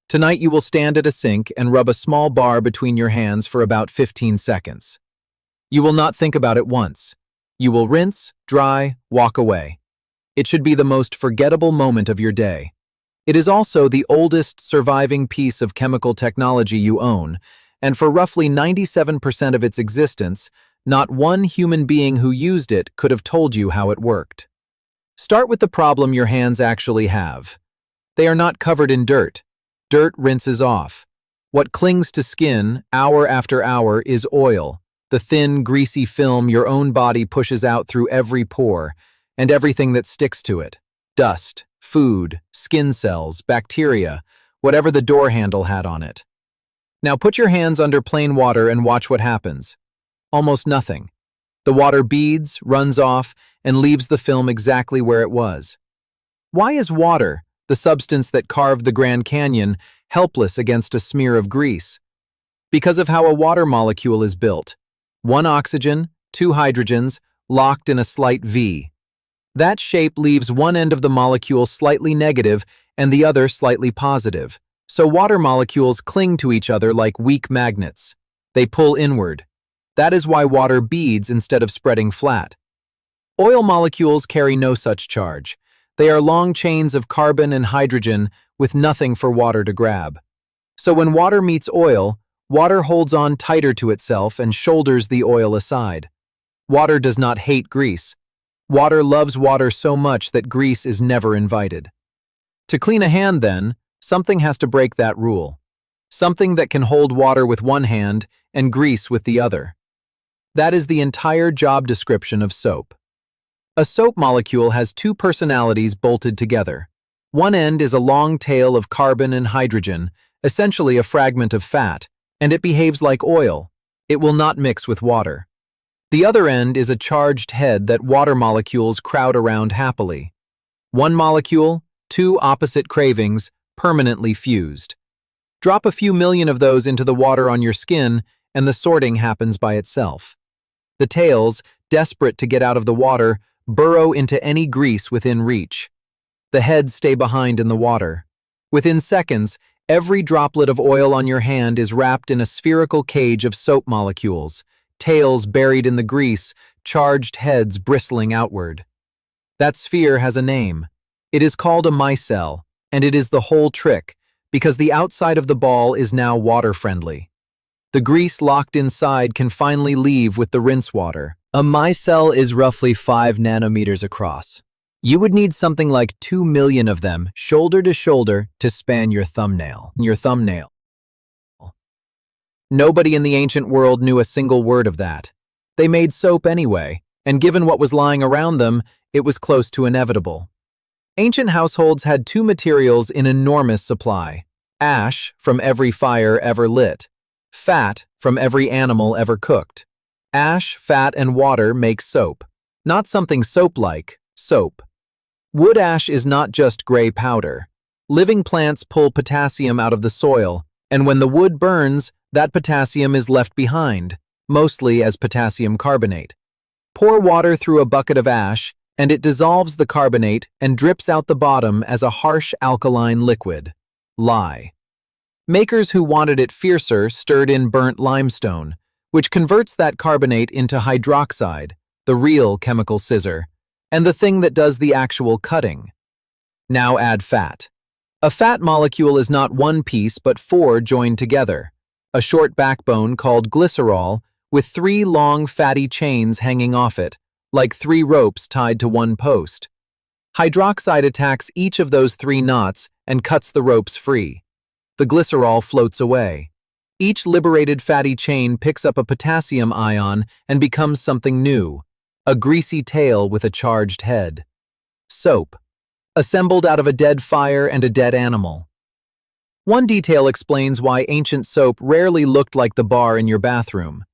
Tonight you will stand at a sink and rub a small bar between your hands for about 15 seconds. You will not think about it once. You will rinse, dry, walk away. It should be the most forgettable moment of your day. It is also the oldest surviving piece of chemical technology you own, and for roughly 97% of its existence, not one human being who used it could have told you how it worked. Start with the problem your hands actually have. They are not covered in dirt. Dirt rinses off. What clings to skin, hour after hour, is oil, the thin, greasy film your own body pushes out through every pore, and everything that sticks to it. Dust, food, skin cells, bacteria, whatever the door handle had on it. Now put your hands under plain water and watch what happens. Almost nothing. The water beads, runs off, and leaves the film exactly where it was. Why is water, the substance that carved the Grand Canyon, helpless against a smear of grease? Because of how a water molecule is built. One oxygen, two hydrogens, locked in a slight V. That shape leaves one end of the molecule slightly negative and the other slightly positive. So water molecules cling to each other like weak magnets. They pull inward. That is why water beads instead of spreading flat. Oil molecules carry no such charge. They are long chains of carbon and hydrogen with nothing for water to grab. So when water meets oil, water holds on tighter to itself and shoulders the oil aside. Water does not hate grease. Water loves water so much that grease is never invited. To clean a hand, then, something has to break that rule. Something that can hold water with one hand and grease with the other. That is the entire job description of soap. A soap molecule has two personalities bolted together. One end is a long tail of carbon and hydrogen, essentially a fragment of fat, and it behaves like oil. It will not mix with water. The other end is a charged head that water molecules crowd around happily. One molecule, two opposite cravings, permanently fused. Drop a few million of those into the water on your skin, and the sorting happens by itself. The tails, desperate to get out of the water, burrow into any grease within reach. The heads stay behind in the water. Within seconds, every droplet of oil on your hand is wrapped in a spherical cage of soap molecules, tails buried in the grease, charged heads bristling outward. That sphere has a name. It is called a micelle, and it is the whole trick, because the outside of the ball is now water-friendly. The grease locked inside can finally leave with the rinse water. A micelle is roughly 5 nanometers across. You would need something like 2 million of them, shoulder to shoulder, to span your thumbnail. Nobody in the ancient world knew a single word of that. They made soap anyway, and given what was lying around them, it was close to inevitable. Ancient households had two materials in enormous supply: ash from every fire ever lit, fat from every animal ever cooked. Ash, fat, and water make soap. Not something soap-like, soap. Wood ash is not just gray powder. Living plants pull potassium out of the soil, and when the wood burns, that potassium is left behind, mostly as potassium carbonate. Pour water through a bucket of ash, and it dissolves the carbonate and drips out the bottom as a harsh alkaline liquid. Lye. Makers who wanted it fiercer stirred in burnt limestone, which converts that carbonate into hydroxide, the real chemical scissor, and the thing that does the actual cutting. Now add fat. A fat molecule is not one piece but 4 joined together. A short backbone called glycerol with 3 long fatty chains hanging off it, like 3 ropes tied to one post. Hydroxide attacks each of those 3 knots and cuts the ropes free. The glycerol floats away. Each liberated fatty chain picks up a potassium ion and becomes something new, a greasy tail with a charged head. Soap, assembled out of a dead fire and a dead animal. One detail explains why ancient soap rarely looked like the bar in your bathroom.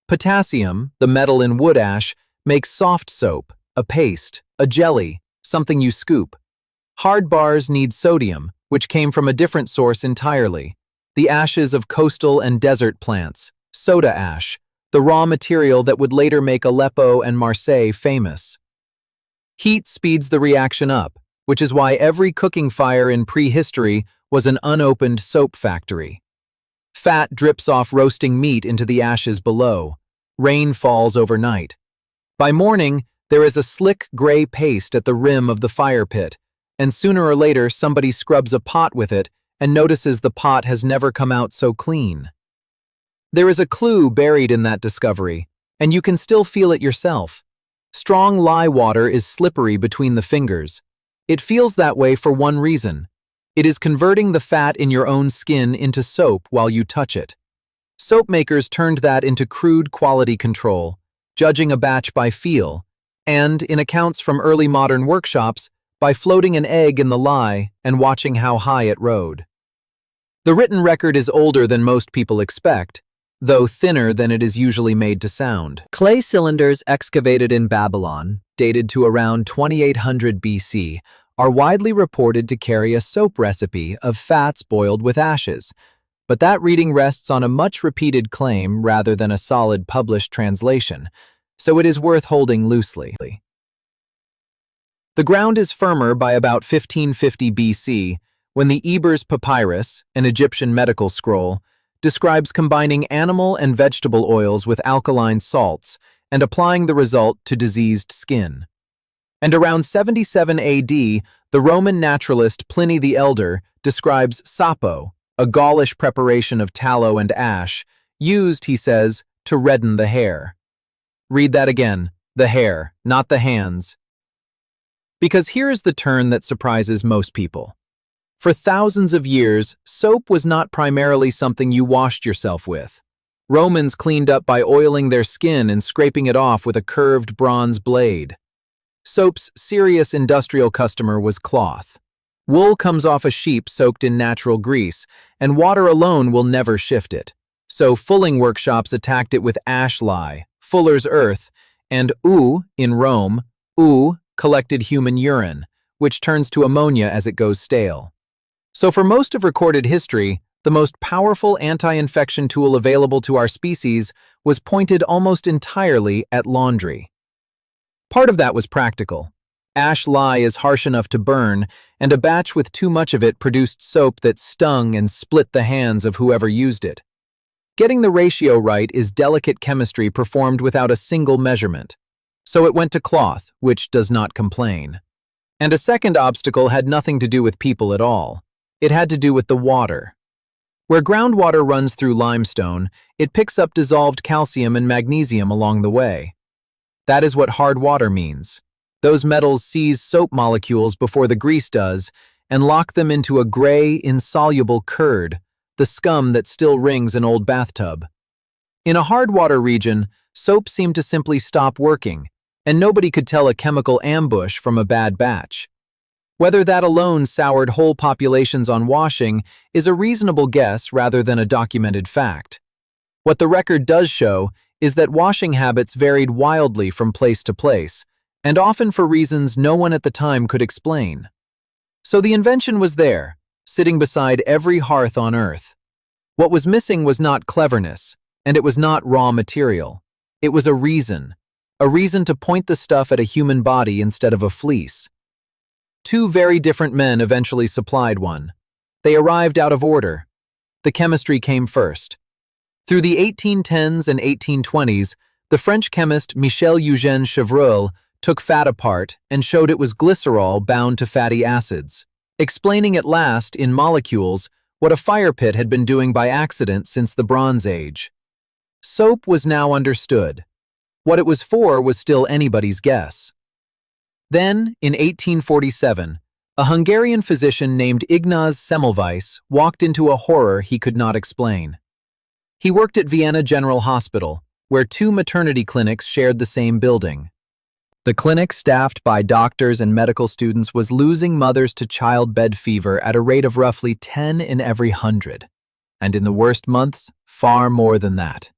Potassium, the metal in wood ash, makes soft soap, a paste, a jelly, something you scoop. Hard bars need sodium, which came from a different source entirely. The ashes of coastal and desert plants, soda ash, the raw material that would later make Aleppo and Marseille famous. Heat speeds the reaction up, which is why every cooking fire in prehistory was an unopened soap factory. Fat drips off roasting meat into the ashes below. Rain falls overnight. By morning, there is a slick gray paste at the rim of the fire pit, and sooner or later somebody scrubs a pot with it and notices the pot has never come out so clean. There is a clue buried in that discovery, and you can still feel it yourself. Strong lye water is slippery between the fingers. It feels that way for one reason. It is converting the fat in your own skin into soap while you touch it. Soap makers turned that into crude quality control, judging a batch by feel, and, in accounts from early modern workshops, by floating an egg in the lye and watching how high it rode. The written record is older than most people expect, though thinner than it is usually made to sound. Clay cylinders excavated in Babylon, dated to around 2800 BC, are widely reported to carry a soap recipe of fats boiled with ashes, but that reading rests on a much-repeated claim rather than a solid published translation, so it is worth holding loosely. The ground is firmer by about 1550 BC, when the Ebers Papyrus, an Egyptian medical scroll, describes combining animal and vegetable oils with alkaline salts and applying the result to diseased skin. And around 77 AD, the Roman naturalist Pliny the Elder describes sapo, a Gaulish preparation of tallow and ash, used, he says, to redden the hair. Read that again, the hair, not the hands. Because here is the turn that surprises most people. For thousands of years, soap was not primarily something you washed yourself with. Romans cleaned up by oiling their skin and scraping it off with a curved bronze blade. Soap's serious industrial customer was cloth. Wool comes off a sheep soaked in natural grease, and water alone will never shift it. So fulling workshops attacked it with ash lye, fuller's earth, and in Rome, collected human urine, which turns to ammonia as it goes stale. So for most of recorded history, the most powerful anti-infection tool available to our species was pointed almost entirely at laundry. Part of that was practical. Ash lye is harsh enough to burn, and a batch with too much of it produced soap that stung and split the hands of whoever used it. Getting the ratio right is delicate chemistry performed without a single measurement. So it went to cloth, which does not complain. And a second obstacle had nothing to do with people at all. It had to do with the water. Where groundwater runs through limestone, it picks up dissolved calcium and magnesium along the way. That is what hard water means. Those metals seize soap molecules before the grease does and lock them into a gray, insoluble curd, the scum that still rings an old bathtub. In a hard water region, soap seemed to simply stop working, and nobody could tell a chemical ambush from a bad batch. Whether that alone soured whole populations on washing is a reasonable guess rather than a documented fact. What the record does show is that washing habits varied wildly from place to place, and often for reasons no one at the time could explain. So the invention was there, sitting beside every hearth on Earth. What was missing was not cleverness, and it was not raw material. It was a reason to point the stuff at a human body instead of a fleece. Two very different men eventually supplied one. They arrived out of order. The chemistry came first. Through the 1810s and 1820s, the French chemist Michel-Eugène Chevreul took fat apart and showed it was glycerol bound to fatty acids, explaining at last, in molecules, what a fire pit had been doing by accident since the Bronze Age. Soap was now understood. What it was for was still anybody's guess. Then, in 1847, a Hungarian physician named Ignaz Semmelweis walked into a horror he could not explain. He worked at Vienna General Hospital, where two maternity clinics shared the same building. The clinic, staffed by doctors and medical students, was losing mothers to childbed fever at a rate of roughly 10 in every 100, and in the worst months, far more than that.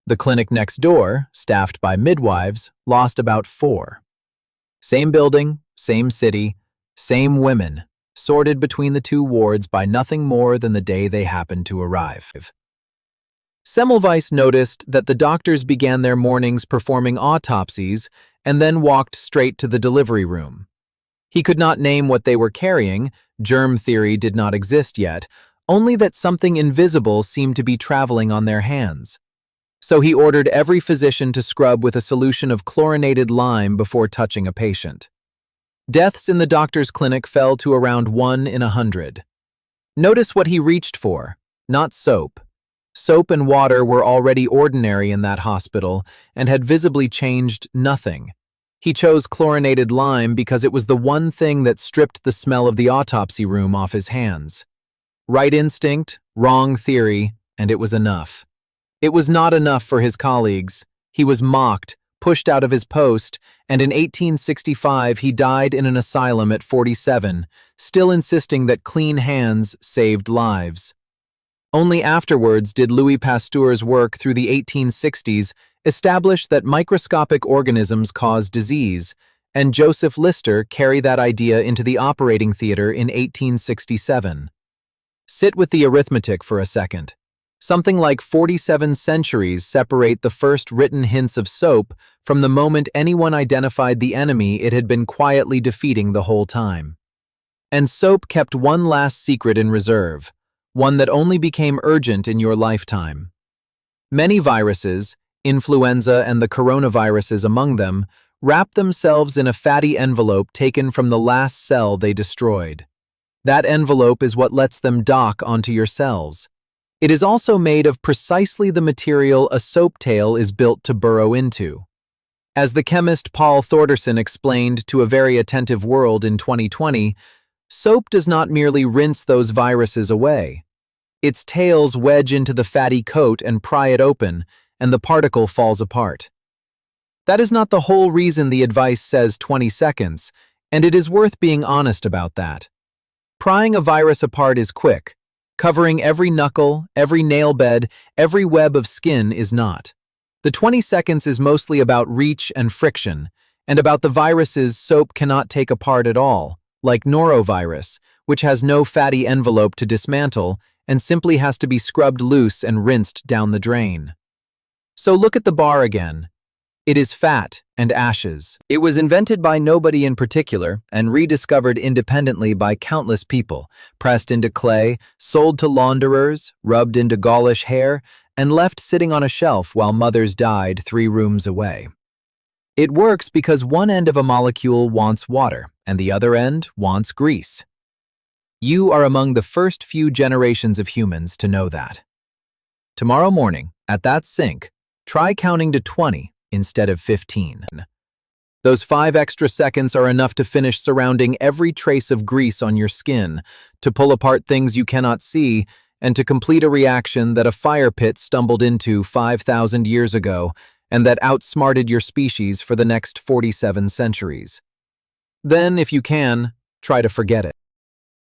The clinic next door, staffed by midwives, lost about 4. Same building, same city, same women, sorted between the two wards by nothing more than the day they happened to arrive. Semmelweis noticed that the doctors began their mornings performing autopsies and then walked straight to the delivery room. He could not name what they were carrying, Germ theory did not exist yet, only that something invisible seemed to be traveling on their hands. So he ordered every physician to scrub with a solution of chlorinated lime before touching a patient. Deaths in the doctor's clinic fell to around 1 in 100. Notice what he reached for, not soap. Soap and water were already ordinary in that hospital and had visibly changed nothing. He chose chlorinated lime because it was the one thing that stripped the smell of the autopsy room off his hands. Right instinct, wrong theory, and it was enough. It was not enough for his colleagues. He was mocked, pushed out of his post, and in 1865 he died in an asylum at 47, still insisting that clean hands saved lives. Only afterwards did Louis Pasteur's work through the 1860s establish that microscopic organisms cause disease, and Joseph Lister carry that idea into the operating theater in 1867. Sit with the arithmetic for a second. Something like 47 centuries separate the first written hints of soap from the moment anyone identified the enemy it had been quietly defeating the whole time. And soap kept one last secret in reserve, one that only became urgent in your lifetime. Many viruses, influenza and the coronaviruses among them, wrap themselves in a fatty envelope taken from the last cell they destroyed. That envelope is what lets them dock onto your cells. It is also made of precisely the material a soap tail is built to burrow into. As the chemist Paul Thorderson explained to a very attentive world in 2020, soap does not merely rinse those viruses away. Its tails wedge into the fatty coat and pry it open, and the particle falls apart. That is not the whole reason the advice says 20 seconds, and it is worth being honest about that. Prying a virus apart is quick. Covering every knuckle, every nail bed, every web of skin is not. The 20 seconds is mostly about reach and friction, and about the viruses soap cannot take apart at all, like norovirus, which has no fatty envelope to dismantle and simply has to be scrubbed loose and rinsed down the drain. So look at the bar again. It is fat and ashes. It was invented by nobody in particular and rediscovered independently by countless people, pressed into clay, sold to launderers, rubbed into Gaulish hair, and left sitting on a shelf while mothers died 3 rooms away. It works because one end of a molecule wants water and the other end wants grease. You are among the first few generations of humans to know that. Tomorrow morning, at that sink, try counting to 20 instead of 15. Those 5 extra seconds are enough to finish surrounding every trace of grease on your skin, to pull apart things you cannot see, and to complete a reaction that a fire pit stumbled into 5,000 years ago and that outsmarted your species for the next 47 centuries. Then, if you can, try to forget it.